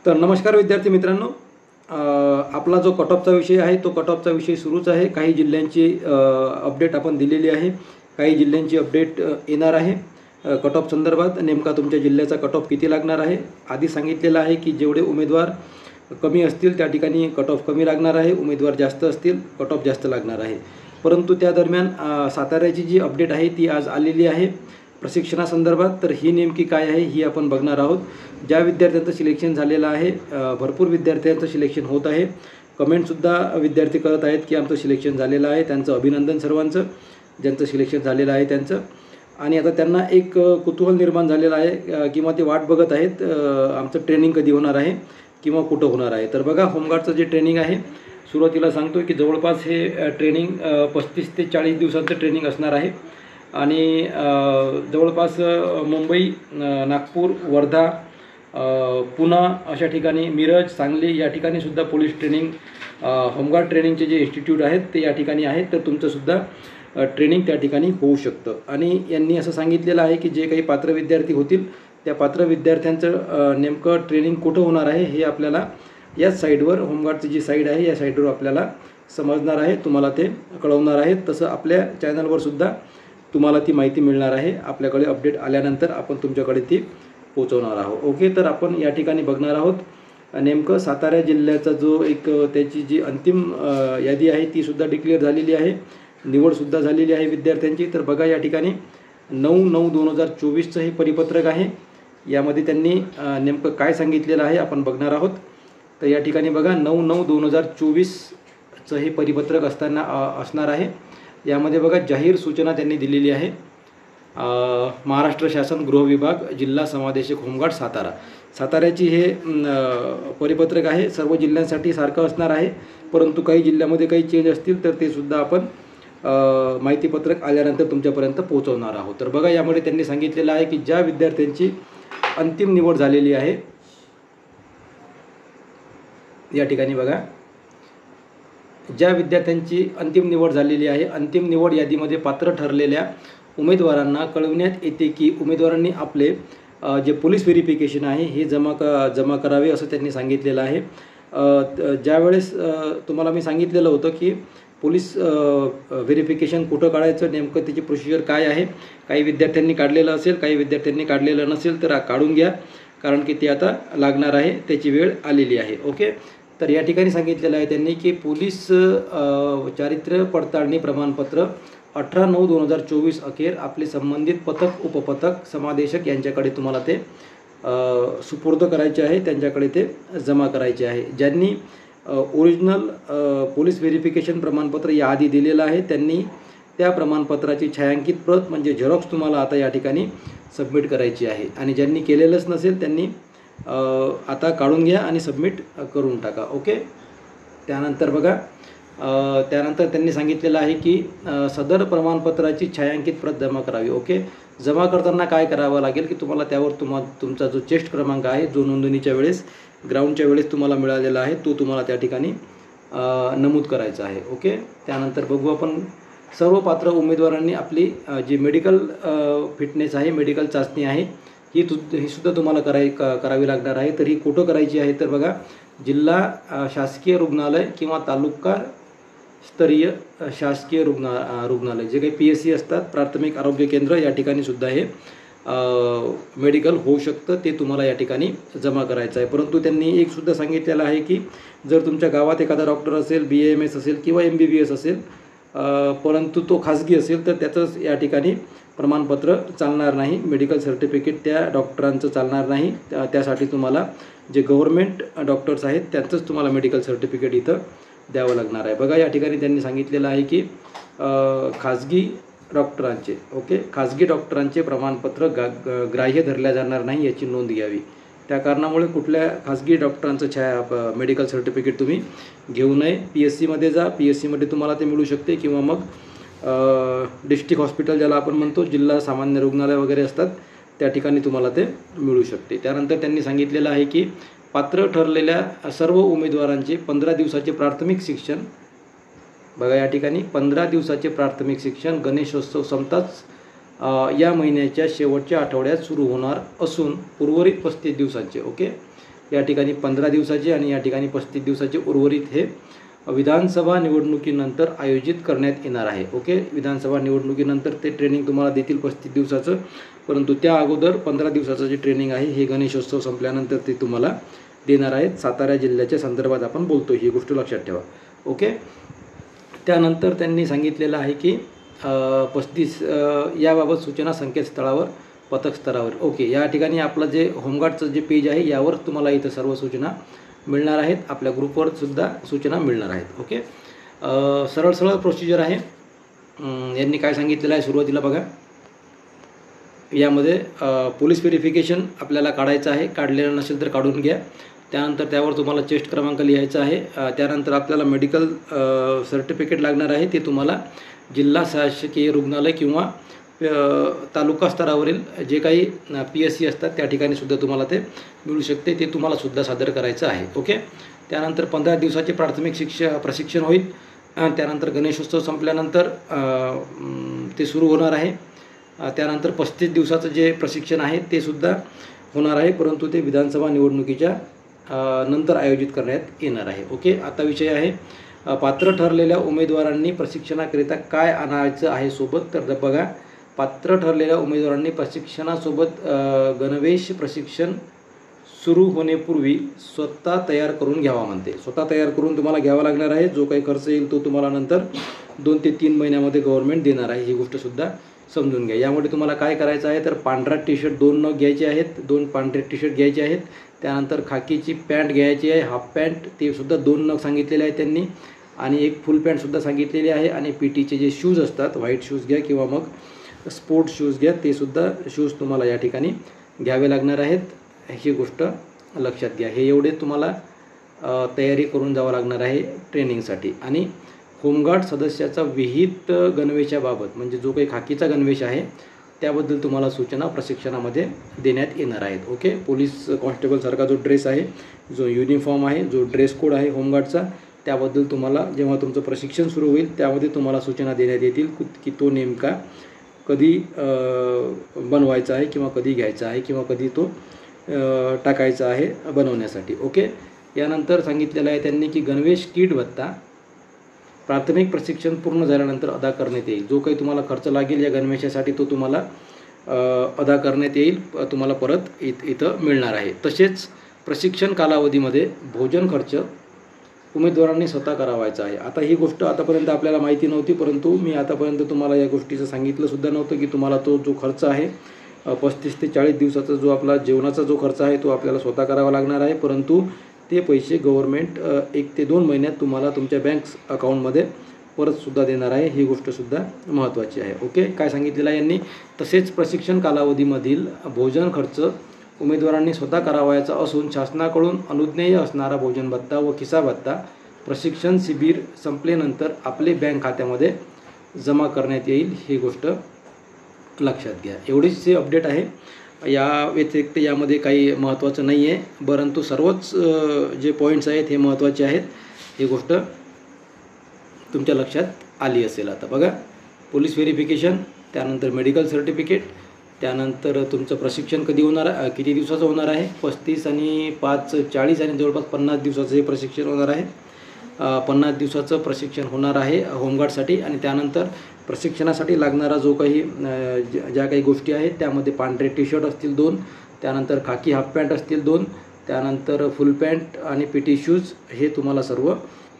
तर नमस्कार विद्यार्थी मित्रांनो, आपला जो कट ऑफचा विषय आहे तो कट ऑफचा विषय सुरूच आहे। काही जिल्ह्यांची अपडेट आपण दिलेली आहे, काही जिल्ह्यांची अपडेट येणार आहे। कट ऑफ संदर्भात नेमका तुमच्या जिल्ह्याचा कट ऑफ किती लागणार आहे आधी सांगितलेलं आहे की जेवढे उमेदवार कमी असतील त्या ठिकाणी कट ऑफ कमी लागणार आहे, उमेदवार जास्त असतील कट ऑफ जास्त लागणार आहे। परंतु त्या दरम्यान साताऱ्याची जी अपडेट आहे ती आज आलेली आहे प्रशिक्षणासंदर्भात। तर ही नेमकी काय आहे ही आपण बघणार आहोत। ज्या विद्यार्थ्यांचं सिलेक्शन झालेलं आहे, भरपूर विद्यार्थ्यांचं सिलेक्शन होत आहे। कमेंटसुद्धा विद्यार्थी करत आहेत की आमचं सिलेक्शन झालेलं आहे, त्यांचं अभिनंदन सर्वांचं ज्यांचं सिलेक्शन झालेलं आहे त्यांचं। आणि आता त्यांना एक कुतूहल निर्माण झालेलं आहे किंवा ते वाट बघत आहेत आमचं ट्रेनिंग कधी होणार आहे किंवा कुठं होणार आहे। तर बघा, होमगार्डचं जे ट्रेनिंग आहे सुरुवातीला सांगतो की जवळपास हे ट्रेनिंग 35 ते 40 दिवसांचं ट्रेनिंग असणार आहे। आणि जवळपास मुंबई, नागपूर, वर्धा, पुणे अशा ठिकाणी, मिरज, सांगली या ठिकाणी सुद्धा पोलीस ट्रेनिंग होमगार्ड ट्रेनिंगचे जे इन्स्टिट्यूट आहेत ते या ठिकाणी आहेत। तर तुमचंसुद्धा ट्रेनिंग त्या ठिकाणी होऊ शकतं। आणि यांनी असं सांगितलेलं आहे की जे काही पात्र विद्यार्थी होतील त्या पात्र विद्यार्थ्यांचं नेमकं ट्रेनिंग कुठं होणार आहे हे आपल्याला याच साईडवर, होमगार्डची जी साईड आहे या साईडवर आपल्याला समजणार आहे, तुम्हाला ते कळवणार आहेत। तसं आपल्या चॅनलवर सुद्धा तुम्हाला ती माहिती मिळणार आहे। आपल्याकडे अपडेट आल्यानंतर आपण तुमच्याकडे ती पोहोचवणार आहोत। ओके, तर आपण या ठिकाणी बघणार आहोत नेमकं सातारा जिल्ह्याचा जो एक त्याची जी अंतिम यादी आहे ती सुद्धा डिक्लेअर झालेली आहे, निवडसुद्धा झालेली आहे विद्यार्थ्यांची। तर बघा, या ठिकाणी 9/9/2024चं हे परिपत्रक आहे। यामध्ये त्यांनी नेमकं काय सांगितलेलं आहे आपण बघणार आहोत। तर या ठिकाणी बघा, 9/9/2024चं हे परिपत्रक असणार आहे। यामध्ये बघा, जाहीर सूचना त्यांनी दिलेली आहे। महाराष्ट्र शासन गृह विभाग, जिल्हा समादेशक होमगार्ड सातारा, साताऱ्याची हे परिपत्रक आहे। सर्व जिल्ह्यांसाठी सारखं असणार आहे, परंतु काही जिल्ह्यामध्ये काही चेंज असतील तर ते सुद्धा आपण माहितीपत्रक आल्यानंतर तुमच्यापर्यंत पोहोचवणार आहोत। तर बघा, यामध्ये त्यांनी सांगितलेलं आहे की ज्या विद्यार्थ्यांची अंतिम निवड झालेली आहे, या ठिकाणी बघा, ज्या विद्यार्थ्यांची अंतिम निवड झालेली आहे, अंतिम निवड यादीमध्ये पात्र ठरलेल्या उमेदवारांना कळविण्यात येते की उमेदवारांनी आपले जे पोलीस व्हेरिफिकेशन आहे हे जमा करावे असं त्यांनी सांगितलेलं आहे। ज्यावेळेस तुम्हाला मी सांगितलेलं होतं की पोलीस व्हेरिफिकेशन कुठं काढायचं, नेमकं त्याची प्रोसिजर काय आहे। काही विद्यार्थ्यांनी काढलेलं असेल, काही विद्यार्थ्यांनी काढलेलं नसेल तर काढून घ्या, कारण की ते आता लागणार आहे, त्याची वेळ आलेली आहे। ओके, तर या ठिकाणी सांगितलेलं आहे त्यांनी की पोलीस चारित्र्य पडताळणी प्रमाणपत्र 18/9/2024 अखेर आपले संबंधित पथक, उपपथक, समादेशक यांच्याकडे तुम्हाला ते सुपूर्द करायचे आहे, त्यांच्याकडे ते जमा करायचे आहे। ज्यांनी ओरिजिनल पोलीस व्हेरिफिकेशन प्रमाणपत्र याआधी दिलेलं आहे त्यांनी त्या प्रमाणपत्राची छायांकित प्रत म्हणजे झेरॉक्स तुम्हाला आता या ठिकाणी सबमिट करायची आहे। आणि ज्यांनी केलेलंच नसेल त्यांनी आता काढून घ्या आणि सबमिट करून टाका। ओके, त्यानंतर बघा, त्यानंतर त्यांनी सांगितलेलं आहे की सदर प्रमाणपत्राची छायांकित प्रत जमा करावी। ओके, जमा करताना काय करावं लागेल की तुम्हाला त्यावर तुमचा जो चेस्ट क्रमांक आहे, जो नोंदणीच्या वेळेस ग्राउंडच्या वेळेस तुम्हाला मिळालेला आहे, तो तुम्हाला त्या ठिकाणी नमूद करायचा आहे। ओके, त्यानंतर बघू आपण, सर्व पात्र उमेदवारांनी आपली जी मेडिकल फिटनेस आहे, मेडिकल चाचणी आहे ही सुद्धा तुम्हाला करावी लागणार आहे। तर ही कुठं करायची आहे तर बघा, जिल्हा शासकीय रुग्णालय किंवा तालुका स्तरीय शासकीय रुग्णालय, जे काही PSC असतात, प्राथमिक आरोग्य केंद्र, या ठिकाणी सुद्धा हे मेडिकल होऊ शकतं, ते तुम्हाला या ठिकाणी जमा करायचं आहे। परंतु त्यांनी एक सुद्धा सांगितलेलं आहे की जर तुमच्या गावात एखादा डॉक्टर असेल, BAMS असेल किंवा MBBS असेल, परंतु तो खाजगी असेल तर त्याचंच या ठिकाणी प्रमाणपत्र चालणार नाही, मेडिकल सर्टिफिकेट त्या डॉक्टरांचं चालणार नाही। त्यासाठी तुम्हाला जे गव्हर्मेंट डॉक्टर्स आहेत त्यांचंच तुम्हाला मेडिकल सर्टिफिकेट इथं द्यावं लागणार आहे। बघा, या ठिकाणी त्यांनी सांगितलेलं आहे की खाजगी डॉक्टरांचे, ओके, खाजगी डॉक्टरांचे प्रमाणपत्र ग्राह्य धरल्या जाणार नाही याची नोंद घ्यावी। त्या कारणामुळे कुठल्या खाजगी डॉक्टरांचं मेडिकल सर्टिफिकेट तुम्ही घेऊ नये। PSCमध्ये जा, PSCमध्ये तुम्हाला ते मिळू शकते, किंवा मग डिस्ट्रिक्ट हॉस्पिटल ज्याला आपण म्हणतो, जिल्हा सामान्य रुग्णालय वगैरे असतात त्या ठिकाणी तुम्हाला ते मिळू शकते। त्यानंतर त्यांनी सांगितलेलं आहे की पात्र ठरलेल्या सर्व उमेदवारांचे 15 दिवसाचे प्राथमिक शिक्षण, बघा या ठिकाणी 15 दिवसाचे प्राथमिक शिक्षण गणेशोत्सव संपताच या महिन्याच्या शेवटच्या आठवड्यात सुरू होणार असून उर्वरित 35 दिवसांचे, ओके, या ठिकाणी 15 दिवसाचे आणि या ठिकाणी 35 दिवसाचे उर्वरित हे विधानसभा निवडणुकीनंतर आयोजित करण्यात येणार आहे. ओके, विधानसभा निवडणुकीनंतर ते ट्रेनिंग तुम्हाला देतील 35 दिवसाचं, परंतु त्या अगोदर 15 दिवसाचं जे ट्रेनिंग आहे हे गणेशोत्सव संपल्यानंतर ते तुम्हाला देणार आहेत. सातारा जिल्ह्याच्या संदर्भात आपण बोलतो, ही गोष्ट लक्षात ठेवा. ओके, त्यानंतर त्यांनी सांगितलेलं आहे की 35 याबाबत सूचना संकेतस्थळावर पथक स्तरावर. ओके, या ठिकाणी आपलं जे होमगार्डचं जे पेज आहे यावर तुम्हाला इथं सर्व सूचना मिळणार आहेत. आपल्या ग्रुपवर सुद्धा सूचना मिळणार आहेत. ओके, सरळ सरळ प्रोसिजर आहे. यांनी काय सांगितलेलं आहे सुरुवातीला बघा, यामध्ये पोलीस व्हेरिफिकेशन आपल्याला काढायचं आहे. काढलेलं नसेल तर काढून घ्या. त्यानंतर त्यावर तुम्हाला चेस्ट क्रमांक लिहायचा आहे. त्यानंतर आपल्याला मेडिकल सर्टिफिकेट लागणार आहे. ते तुम्हाला जिल्हा शासकीय रुग्णालय किंवा तालुका स्तरावरील जे काही PSC असतात त्या ठिकाणी सुद्धा तुम्हाला ते मिळू शकते. ते तुम्हाला सुद्धा सादर करायचं आहे. ओके, त्यानंतर 15 दिवसाचे प्राथमिक प्रशिक्षण होईल. त्यानंतर गणेशोत्सव संपल्यानंतर ते सुरू होणार आहे. त्यानंतर 35 दिवसाचं जे प्रशिक्षण आहे ते सुद्धा होणार आहे, परंतु ते विधानसभा निवडणुकीच्या नंतर आयोजित करण्यात येणार आहे. ओके, आता विषय आहे पात्र ठरलेल्या उमेदवारांनी प्रशिक्षणाकरिता काय आणायचं आहे सोबत. तर बघा, पात्र ठरलेल्या उमेदवारांनी प्रशिक्षणासोबत गणवेश प्रशिक्षण सुरू होण्यापूर्वी स्वतः तयार करून घ्यावा म्हणते. स्वतः तयार करून तुम्हाला घ्यावा लागणार आहे. जो काही खर्च येईल तो तुम्हाला नंतर 2 ते 3 महिन्यामध्ये गव्हर्नमेंट देणार आहे. ही गोष्टसुद्धा समजून घ्या. यामध्ये तुम्हाला काय करायचं आहे तर पांढरा टी-शर्ट 2 नग घ्यायचे आहेत, 2 पांढरे टी-शर्ट घ्यायचे आहेत. त्यानंतर खाकीची पॅन्ट घ्यायची आहे, हाफ पॅन्ट ते सुद्धा 2 नग सांगितलेले आहेत त्यांनी, आणि एक फुल पॅन्टसुद्धा सांगितलेली आहे. आणि PTचे जे शूज असतात, व्हाईट शूज घ्या किंवा मग स्पोर्ट्स शूज घ्या, ते सुद्धा शूज तुम्हाला या ठिकाणी घ्यावे लागणार आहेत. ही गोष्ट लक्षात घ्या. हे एवढे तुम्हाला तयारी करून जावं लागणार आहे ट्रेनिंगसाठी. आणि होमगार्ड सदस्याचा विहित गणवेशाबाबत, म्हणजे जो काही खाकीचा गणवेश आहे त्याबद्दल तुम्हाला सूचना प्रशिक्षणामध्ये देण्यात येणार आहेत. ओके, पोलीस कॉन्स्टेबलसारखा जो ड्रेस आहे, जो युनिफॉर्म आहे, जो ड्रेस कोड आहे होमगार्डचा, त्याबद्दल तुम्हाला जेव्हा तुमचं प्रशिक्षण सुरू होईल त्यामध्ये तुम्हाला सूचना देण्यात येतील की तो नेमका कधी बनवायचा आहे किंवा कधी घ्यायचा आहे किंवा कधी तो टाकायचा आहे बनवण्यासाठी. ओके, यानंतर सांगितलेलं आहे त्यांनी की गणवेश किट भत्ता प्राथमिक प्रशिक्षण पूर्ण झाल्यानंतर अदा करण्यात येईल. जो काही तुम्हाला खर्च लागेल या गणवेशासाठी तो तुम्हाला अदा करण्यात येईल, तुम्हाला परत इथं मिळणार आहे. तसेच प्रशिक्षण कालावधीमध्ये भोजन खर्च उमेदवारांनी स्वतः करावायचा आहे. आता ही गोष्ट आतापर्यंत आपल्याला माहिती नव्हती, परंतु मी आतापर्यंत तुम्हाला या गोष्टीचं सांगितलंसुद्धा नव्हतं की तुम्हाला तो जो खर्च आहे 35 ते 40 दिवसाचा जो आपला जेवणाचा जो खर्च आहे तो आपल्याला स्वतः करावा लागणार आहे. परंतु ते पैसे गव्हर्नमेंट 1 ते 2 महिन्यात तुम्हाला तुमच्या बँक अकाउंटमध्ये परतसुद्धा देणार आहे. ही गोष्टसुद्धा महत्त्वाची आहे. ओके, काय सांगितलेलं आहे यांनी. तसेच प्रशिक्षण कालावधीमधील भोजन खर्च उमेदवारांनी स्वतः करावायचा असून शासनाकडून अनुज्ञेय असणारा भोजन भत्ता व खिसा भत्ता प्रशिक्षण शिबिर संपल्यानंतर आपले बँक खात्यामध्ये जमा करण्यात येईल. ही गोष्ट लक्षात घ्या. एवढीच हे अपडेट आहे. या व्यतिरिक्त यामध्ये काही महत्त्वाचं नाही आहे, परंतु सर्वच जे पॉईंट्स आहेत हे महत्त्वाचे आहेत. ही गोष्ट तुमच्या लक्षात आली असेल. आता बघा, पोलीस व्हेरिफिकेशन, त्यानंतर मेडिकल सर्टिफिकेट, त्यानंतर तुमचं प्रशिक्षण कधी होणार आहे, किती दिवसाचं होणार आहे. 35 आणि 5 40 आणि जवळपास 50 दिवसाचं हे प्रशिक्षण होणार आहे. 50 दिवसाचं प्रशिक्षण होणार आहे होमगार्डसाठी. आणि त्यानंतर प्रशिक्षणासाठी लागणारा जो काही ज्या काही गोष्टी आहेत त्यामध्ये पांढरे टी-शर्ट असतील 2, त्यानंतर खाकी हाफ पॅन्ट असतील 2, त्यानंतर फुल पॅन्ट आणि PT शूज, हे तुम्हाला सर्व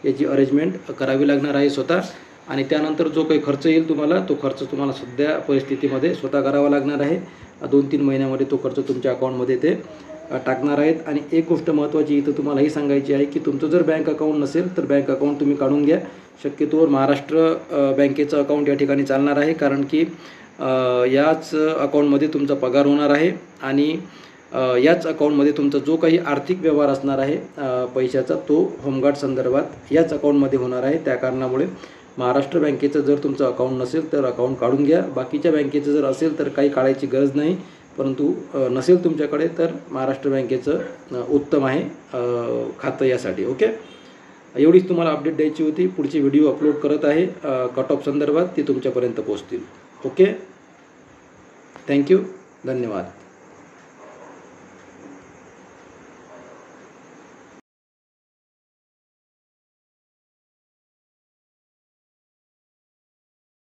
याची अरेंजमेंट करावी लागणार आहे स्वतः. आणि त्यानंतर जो काही खर्च येईल तुम्हाला, तो खर्च तुम्हाला सध्या परिस्थितीमध्ये स्वतः करावा लागणार आहे. 2-3 महिन्यामध्ये तो खर्च तुमच्या अकाउंटमध्ये ते टाकणार आहेत. आणि एक गोष्ट महत्त्वाची इथं तुम्हाला ही सांगायची आहे की तुमचं जर बँक अकाउंट नसेल तर बँक अकाउंट तुम्ही काढून घ्या. शक्यतोवर महाराष्ट्र बँकेचं अकाउंट या ठिकाणी चालणार आहे, कारण की याच अकाउंटमध्ये तुमचा पगार होणार आहे आणि याच अकाउंटमध्ये तुमचा जो काही आर्थिक व्यवहार असणार आहे पैशाचा, तो होमगार्ड संदर्भात याच अकाउंटमध्ये होणार आहे. त्या कारणामुळे महाराष्ट्र बँकेचं जर तुमचं अकाउंट नसेल तर अकाउंट काढून घ्या. बाकीच्या बँकेचं जर असेल तर काही काढायची गरज नाही, परंतु नसेल तुमच्याकडे तर महाराष्ट्र बँकेचं उत्तम आहे खातं यासाठी. ओके, एवढीच तुम्हाला अपडेट द्यायची होती. पुढचे व्हिडिओ अपलोड करत आहे कट ऑफ संदर्भात, ते तुमच्यापर्यंत पोहोचतील. ओके, थँक्यू, धन्यवाद.